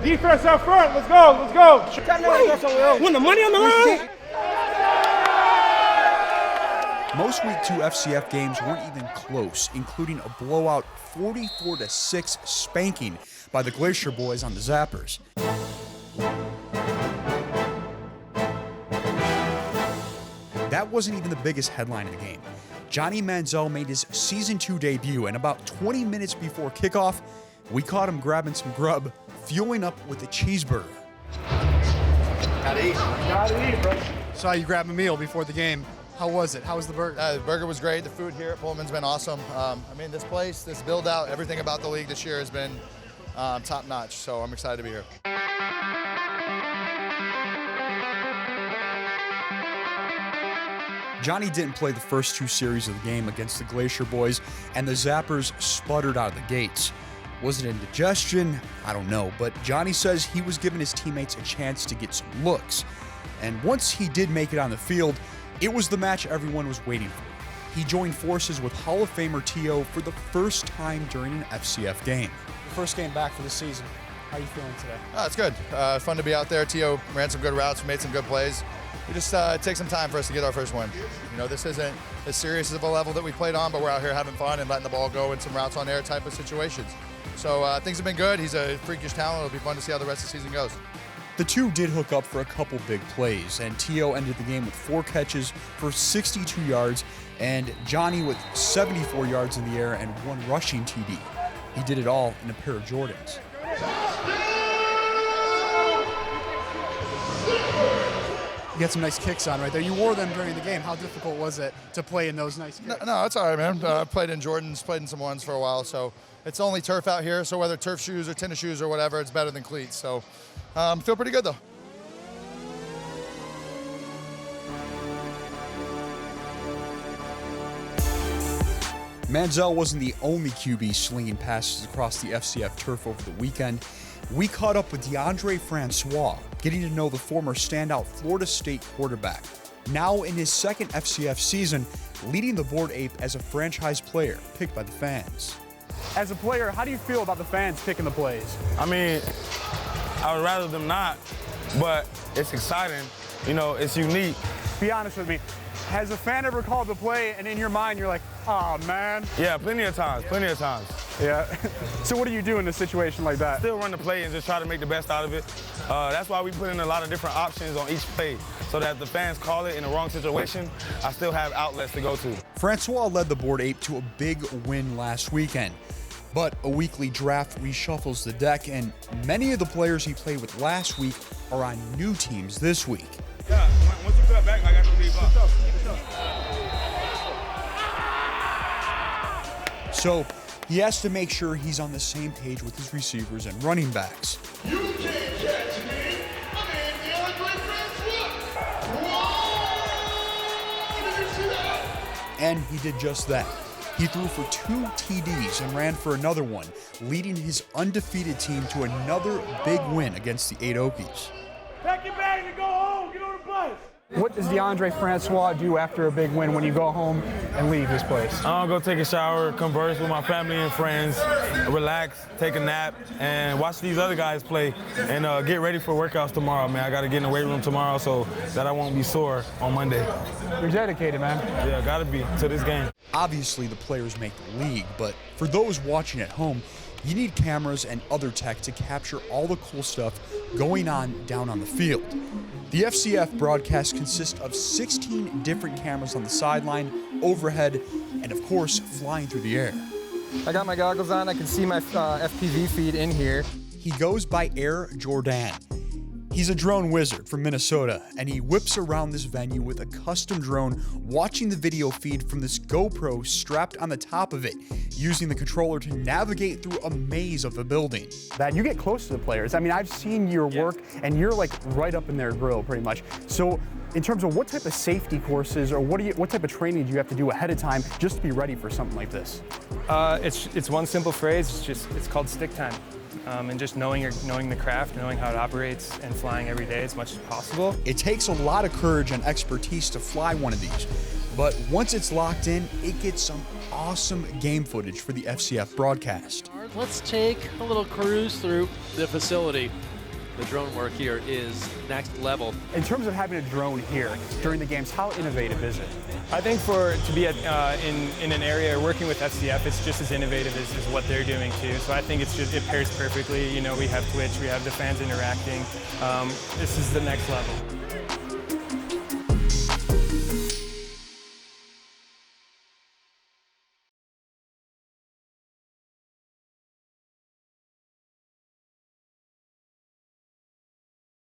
Defense up front. Let's go. Let's go. When the money on the line. Most Week 2 FCF games weren't even close, including a blowout 44-6 spanking by the Glacier Boys on the Zappers. That wasn't even the biggest headline of the game. Johnny Manziel made his Season 2 debut, and about 20 minutes before kickoff, we caught him grabbing some grub, fueling up with a cheeseburger. Gotta eat, bro. Saw you grab a meal before the game. How was it? How was the burger? The burger was great. The food here at Pullman's been awesome. I mean, this place, this build out, everything about the league this year has been top notch. So I'm excited to be here. Johnny didn't play the first 2 series of the game against the Glacier Boys, and the Zappers sputtered out of the gates. Was it indigestion? I don't know, but Johnny says he was giving his teammates a chance to get some looks. And once he did make it on the field, it was the match everyone was waiting for. He joined forces with Hall of Famer T.O. for the first time during an FCF game. First game back for the season. How are you feeling today? It's good. Fun to be out there. T.O. ran some good routes, made some good plays. We just take some time for us to get our first win. You know, this isn't as serious of a level that we played on, but we're out here having fun and letting the ball go in some routes on air type of situations. So things have been good. He's a freakish talent. It'll be fun to see how the rest of the season goes. The two did hook up for a couple big plays, and T.O. ended the game with 4 catches for 62 yards, and Johnny with 74 yards in the air and 1 rushing TD. He did it all in a pair of Jordans. You got some nice kicks on right there. You wore them during the game. How difficult was it to play in those nice kicks? No, it's all right, man. I played in Jordans, played in some ones for a while, so it's only turf out here, so whether turf shoes or tennis shoes or whatever, it's better than cleats. So feel pretty good, though. Manziel wasn't the only QB slinging passes across the FCF turf over the weekend. We caught up with Deondre Francois, getting to know the former standout Florida State quarterback. Now in his second FCF season, leading the Board Ape as a franchise player picked by the fans. As a player, how do you feel about the fans picking the plays? I mean, I would rather them not, but it's exciting. You know, it's unique. Be honest with me. Has a fan ever called the play and in your mind you're like, oh man? Yeah, plenty of times. Yeah. So what do you do in a situation like that? Still run the play and just try to make the best out of it. That's why we put in a lot of different options on each play, so that if the fans call it in the wrong situation, I still have outlets to go to. Francois led the Board Ape to a big win last weekend. But a weekly draft reshuffles the deck, and many of the players he played with last week are on new teams this week. Yeah, once you cut back, I got to leave up. So he has to make sure he's on the same page with his receivers and running backs. You can't catch me. I'm Deondre Francois. Whoa! Did you see that? And he did just that. He threw for 2 TDs and ran for another one, leading his undefeated team to another big win against the 8 Okies. Pack your bags and go home. Get on the bus. What does Deondre Francois do after a big win when you go home and leave this place? I'll go take a shower, converse with my family and friends, relax, take a nap, and watch these other guys play, and get ready for workouts tomorrow, man. I got to get in the weight room tomorrow so that I won't be sore on Monday. You're dedicated, man. Yeah, got to be to this game. Obviously, the players make the league, but for those watching at home, you need cameras and other tech to capture all the cool stuff going on down on the field. The FCF broadcast consists of 16 different cameras on the sideline, overhead, and of course, flying through the air. I got my goggles on. I can see my FPV feed in here. He goes by Air Jordan. He's a drone wizard from Minnesota, and he whips around this venue with a custom drone, watching the video feed from this GoPro strapped on the top of it, using the controller to navigate through a maze of the building. That you get close to the players. I mean, I've seen your work, and you're like right up in their grill pretty much. So in terms of what type of safety courses or what type of training do you have to do ahead of time just to be ready for something like this? It's one simple phrase. It's called stick time. And just knowing the craft, knowing how it operates, and flying every day as much as possible. It takes a lot of courage and expertise to fly one of these, but once it's locked in, it gets some awesome game footage for the FCF broadcast. Let's take a little cruise through the facility. the drone work here is next level. In terms of having a drone here during the games, how innovative is it? I think to be in an area working with FCF, it's just as innovative as what they're doing too. So I think it pairs perfectly. You know, we have Twitch, we have the fans interacting. This is the next level.